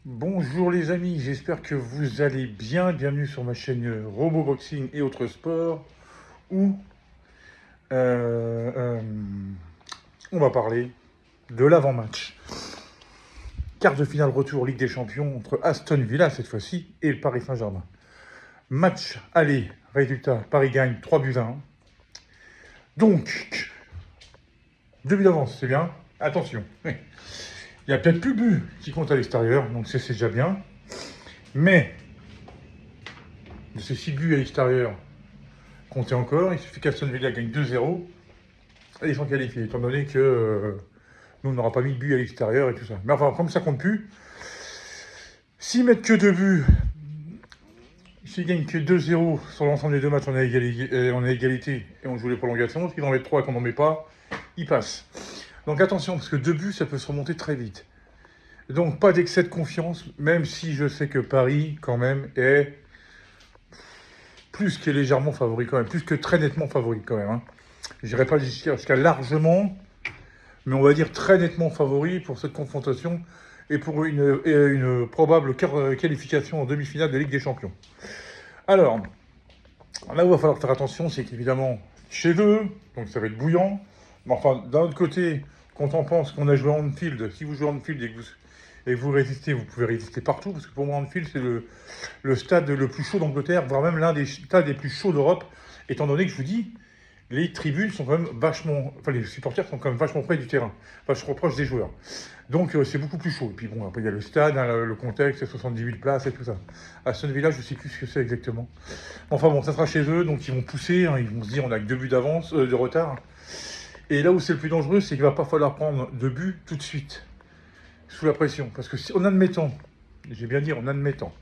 Bonjour les amis, j'espère que vous allez bien. Bienvenue sur ma chaîne Roboboxing et autres sports où euh, euh, on va parler de l'avant-match. Quart de finale retour Ligue des Champions entre Aston Villa cette fois-ci et le Paris Saint-Germain. Match aller, résultat, Paris gagne 3-1. Donc, 2 buts d'avance, c'est bien. Attention, il n'y a peut-être plus de but qui compte à l'extérieur, donc c'est déjà bien. Mais de ces 6 buts à l'extérieur, comptez encore, il suffit qu'Aston Villa gagne 2-0 et ils sont qualifiés, étant donné que nous, on n'aura pas mis de but à l'extérieur et tout ça. Mais enfin, comme ça compte plus, s'ils mettent que 2 buts, s'ils gagnent que 2-0 sur l'ensemble des deux matchs, on a égalité et on joue les prolongations. S'ils en mettent 3 et qu'on n'en met pas, ils passent. Donc attention, parce que 2 buts, ça peut se remonter très vite. Donc pas d'excès de confiance, même si je sais que Paris, quand même, est plus que légèrement favori quand même, plus que très nettement favori quand même. Je n'irai pas jusqu'à largement, mais on va dire très nettement favori pour cette confrontation et pour une probable qualification en demi-finale de Ligue des Champions. Alors, là où il va falloir faire attention, c'est qu'évidemment, chez eux, donc ça va être bouillant, mais enfin, d'un autre côté, quand on pense qu'on a joué en Anfield, si vous jouez en Anfield et que vous résistez, vous pouvez résister partout, parce que pour moi, Anfield, c'est le stade le plus chaud d'Angleterre, voire même l'un des stades les plus chauds d'Europe, étant donné que je vous dis, les tribunes sont quand même vachement... Enfin, les supporters sont quand même vachement près du terrain, vachement proches des joueurs. Donc, c'est beaucoup plus chaud. Et puis bon, après, il y a le stade, le contexte, 78 000 places et tout ça. Aston Villa, je ne sais plus ce que c'est exactement. Enfin bon, ça sera chez eux, donc ils vont pousser, ils vont se dire, on a que 2 buts d'avance, de retard. Et là où c'est le plus dangereux, c'est qu'il ne va pas falloir prendre de but tout de suite, sous la pression. Parce que si, en admettant, j'ai bien dit en admettant,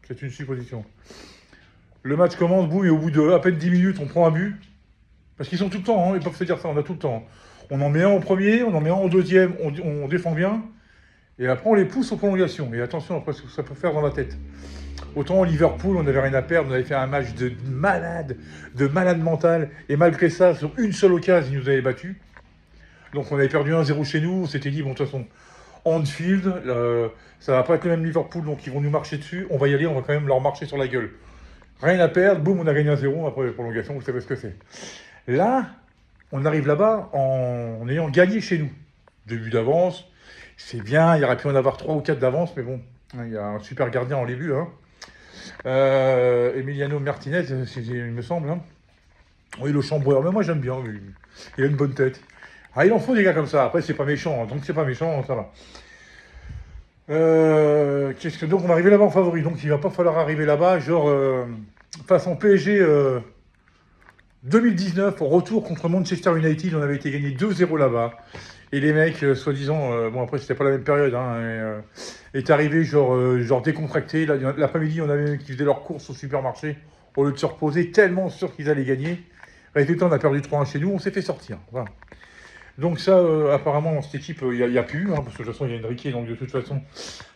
c'est une supposition, le match commence, boum, et au bout de à peine 10 minutes, on prend un but. Parce qu'ils sont tout le temps, ils peuvent se dire ça, on a tout le temps. On en met un en premier, on en met un en deuxième, on défend bien, et après on les pousse aux prolongations. Et attention après ce que ça peut faire dans la tête. Autant Liverpool, on n'avait rien à perdre, on avait fait un match de malade mental, et malgré ça, sur une seule occasion, ils nous avaient battus. Donc on avait perdu 1-0 chez nous, on s'était dit, bon de toute façon, Anfield, ça va pas être le même Liverpool, donc ils vont nous marcher dessus, on va y aller, on va quand même leur marcher sur la gueule. Rien à perdre, boum, on a gagné 1-0, après les prolongations, vous savez ce que c'est. Là, on arrive là-bas en ayant gagné chez nous. 2 buts d'avance, c'est bien, il aurait pu en avoir 3 ou 4 d'avance, mais bon, il y a un super gardien en les buts. Emiliano Martinez, il me semble. Oui, le chambreur, mais moi j'aime bien, il a une bonne tête. Ah, il en faut des gars comme ça, après c'est pas méchant, donc c'est pas méchant, ça va. Donc on va arriver là-bas en favori, donc il va pas falloir arriver là-bas, genre façon PSG 2019, au retour contre Manchester United, on avait été gagné 2-0 là-bas. Et les mecs, soi-disant, bon après c'était pas la même période, est arrivé genre décontracté. L'après-midi, on avait qui faisaient leurs courses au supermarché au lieu de se reposer, tellement sûr qu'ils allaient gagner. Résultat, on a perdu 3-1 chez nous, on s'est fait sortir. Voilà. Donc ça, apparemment, dans cette équipe, il n'y a plus, parce que de toute façon, il y a une Enrique, donc de toute façon,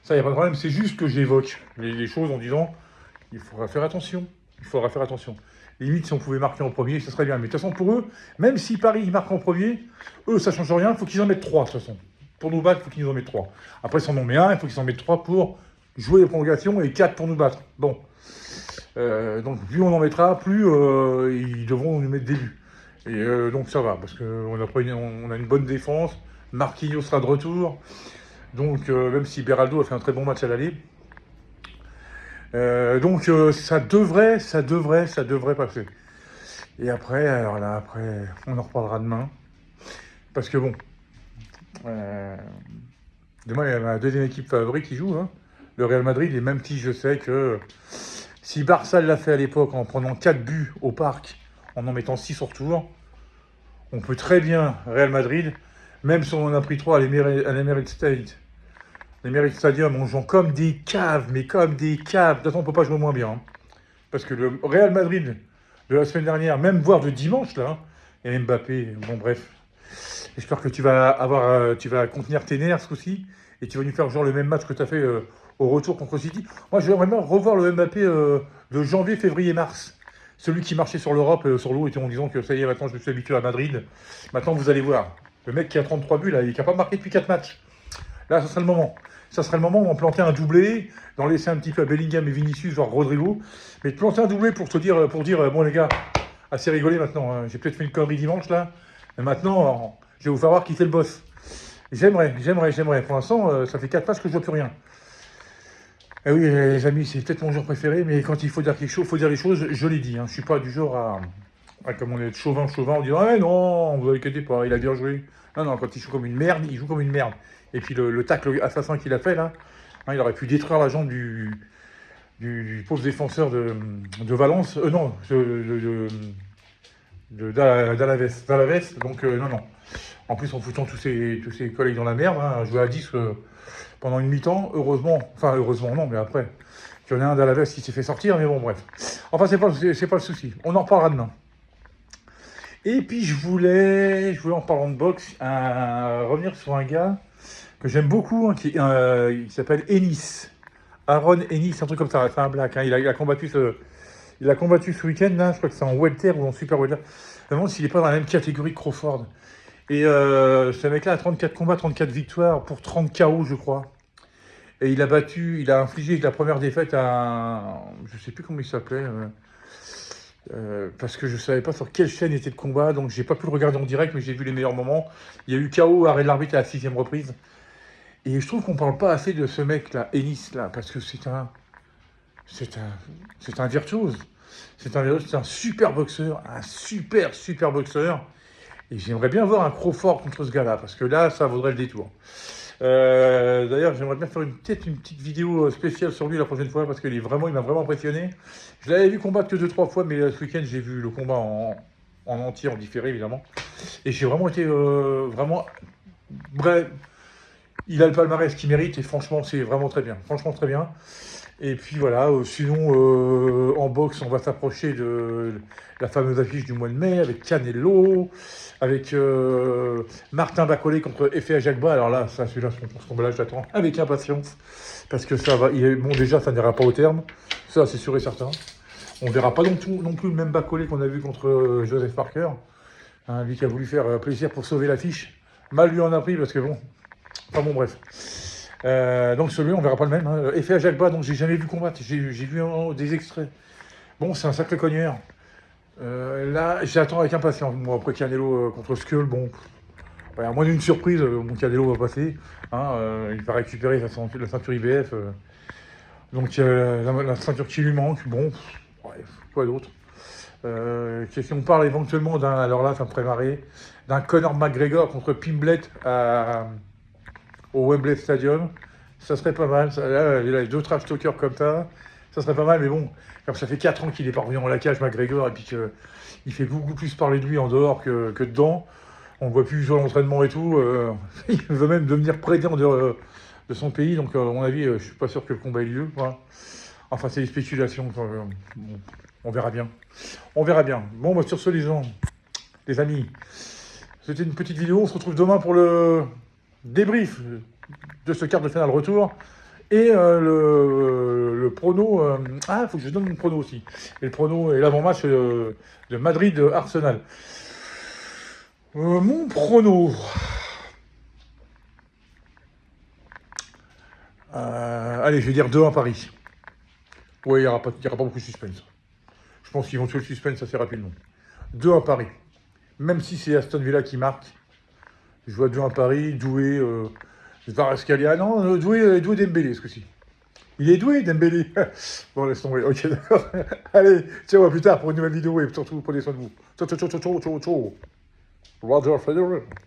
ça, il n'y a pas de problème. C'est juste que j'évoque les choses en disant, il faudra faire attention. Il faudra faire attention. Limite, si on pouvait marquer en premier, ça serait bien. Mais de toute façon, pour eux, même si Paris marque en premier, eux, ça ne change rien. Il faut qu'ils en mettent 3, de toute façon. Pour nous battre, il faut qu'ils en mettent 3. Après, si on en met 1, il faut qu'ils en mettent 3 pour jouer les prolongations et 4 pour nous battre. Bon. Donc, plus on en mettra, plus ils devront nous mettre des buts. Et donc, ça va, parce qu'on a une bonne défense. Marquinhos sera de retour. Donc, même si Beraldo a fait un très bon match à l'aller, donc ça devrait passer. Et après, alors là, après, on en reparlera demain. Parce que bon, demain, il y a ma deuxième équipe favorite qui joue, le Real Madrid. Et même si je sais que si Barça l'a fait à l'époque en prenant 4 buts au parc, en mettant 6 au retour, on peut très bien, Real Madrid, même si on en a pris 3 à l'Emirates Stadium, on joue comme des caves, mais comme des caves. De toute façon, on ne peut pas jouer moins bien. Parce que le Real Madrid de la semaine dernière, même voire de dimanche, là, et Mbappé, bon bref. J'espère que tu vas contenir tes nerfs ce coup-ci, et tu vas nous faire genre le même match que tu as fait au retour contre City. Moi, je vais vraiment revoir le Mbappé de janvier, février, mars. Celui qui marchait sur l'Europe, sur l'eau, et en disant que ça y est, maintenant je me suis habitué à Madrid. Maintenant, vous allez voir. Le mec qui a 33 buts, là, il est capable de marquer depuis 4 matchs. Là, ce sera le moment. ça serait le moment où on plantait un doublé, d'en laisser un petit peu à Bellingham et Vinicius, voire Rodrigo, mais de planter un doublé pour dire, bon les gars, assez rigolé maintenant, hein. J'ai peut-être fait une connerie dimanche là, mais maintenant, je vais vous faire voir qui c'est le boss. J'aimerais. Pour l'instant, ça fait 4 matchs que je vois plus rien. Eh oui, les amis, c'est peut-être mon joueur préféré, mais quand il faut dire quelque chose, faut dire les choses, je l'ai dit. Hein. Je suis pas du genre comme on est chauvin, en disant ah non, vous inquiétez pas, il a bien joué. Non, quand il joue comme une merde, il joue comme une merde. Et puis le tacle assassin qu'il a fait là, hein, il aurait pu détruire la jambe du pauvre défenseur de Valence. Non, d'Alaves. Donc non. En plus, en foutant tous ses collègues dans la merde, hein, jouer à 10 pendant une mi-temps, heureusement non, mais après, il y en a un d'Alaves qui s'est fait sortir, mais bon, bref. Enfin, c'est pas le souci. On en reparlera demain. Et puis, je voulais en parlant de boxe, revenir sur un gars que j'aime beaucoup, hein, il s'appelle Ennis. Aaron Ennis, un truc comme ça, c'est un black. Hein, il a combattu ce week-end, là, je crois que c'est en welter ou en super welter. Je me demande s'il n'est pas dans la même catégorie que Crawford. Et ce mec-là a 34 combats, 34 victoires pour 30 KO, je crois. Et il a infligé avec la première défaite à je sais plus comment il s'appelait, parce que je savais pas sur quelle chaîne était le combat, donc j'ai pas pu le regarder en direct, mais j'ai vu les meilleurs moments. Il y a eu KO, arrêt de l'arbitre à la 6e reprise. Et je trouve qu'on parle pas assez de ce mec-là, Ennis, là, parce que c'est un virtuose. C'est un super boxeur, un super boxeur. Et j'aimerais bien voir un Crawford contre ce gars-là, parce que là, ça vaudrait le détour. D'ailleurs, j'aimerais bien faire peut-être une petite vidéo spéciale sur lui la prochaine fois, parce il m'a vraiment impressionné. Je l'avais vu combattre que 2-3 fois, mais ce week-end, j'ai vu le combat en entier, en différé, évidemment. Et j'ai vraiment été bref, il a le palmarès qu'il mérite, et franchement, c'est vraiment très bien. Franchement, très bien. Et puis voilà, sinon, en boxe, on va s'approcher de la fameuse affiche du mois de mai, avec Canelo, avec Martin Bacolé contre Efe Ajagba. Alors là, celui-là, ce combat-là, je l'attends avec impatience, parce que ça va, bon, déjà, ça n'ira pas au terme, ça, c'est sûr et certain. On verra pas non plus le même Bacolé qu'on a vu contre Joseph Parker, hein, lui qui a voulu faire plaisir pour sauver l'affiche. Mal lui en a pris, parce que bon, enfin bon, bref. Donc celui-là, on verra pas le même. Hein. Efe Ajagba, donc j'ai jamais vu combattre. J'ai vu des extraits. Bon, c'est un sacré cogneur. Là, j'attends avec impatience. Moi, après Canelo contre Skull, bon, à moins d'une surprise, mon Canelo va passer. Hein, il va récupérer la ceinture IBF. Donc la ceinture qui lui manque. Bon, bref, quoi d'autre. Si on parle éventuellement alors là, ça me ferait marrer, d'un Conor McGregor contre Pimblet au Wembley Stadium, ça serait pas mal. Là, il a 2 trash talkers comme ça serait pas mal, mais bon, comme ça fait 4 ans qu'il est pas revenu en la cage, McGregor, et puis qu'il fait beaucoup plus parler de lui en dehors que dedans. On ne voit plus jouer à l'entraînement et tout. Il veut même devenir président de son pays, donc à mon avis, je suis pas sûr que le combat ait lieu. Voilà. Enfin, c'est des spéculations. Bon, on verra bien. Bon, bah, sur ce, les amis, c'était une petite vidéo. On se retrouve demain pour le débrief de ce quart de finale retour. Et le prono... il faut que je donne mon prono aussi. Et le prono et l'avant-match de Madrid-Arsenal. Mon prono... allez, je vais dire 2-1 Paris. Ouais, il n'y aura pas beaucoup de suspense. Je pense qu'ils vont tuer le suspense assez rapidement. 2-1 Paris. Même si c'est Aston Villa qui marque. Je vois 2-1 Paris, Doué... Kvaratskhelia, non, doué Dembélé ce coup-ci. Il est doué Dembélé. Bon, laisse tomber, ok, d'accord. Allez, ciao, à plus tard pour une nouvelle vidéo et surtout prenez soin de vous. Ciao. Roger Federer.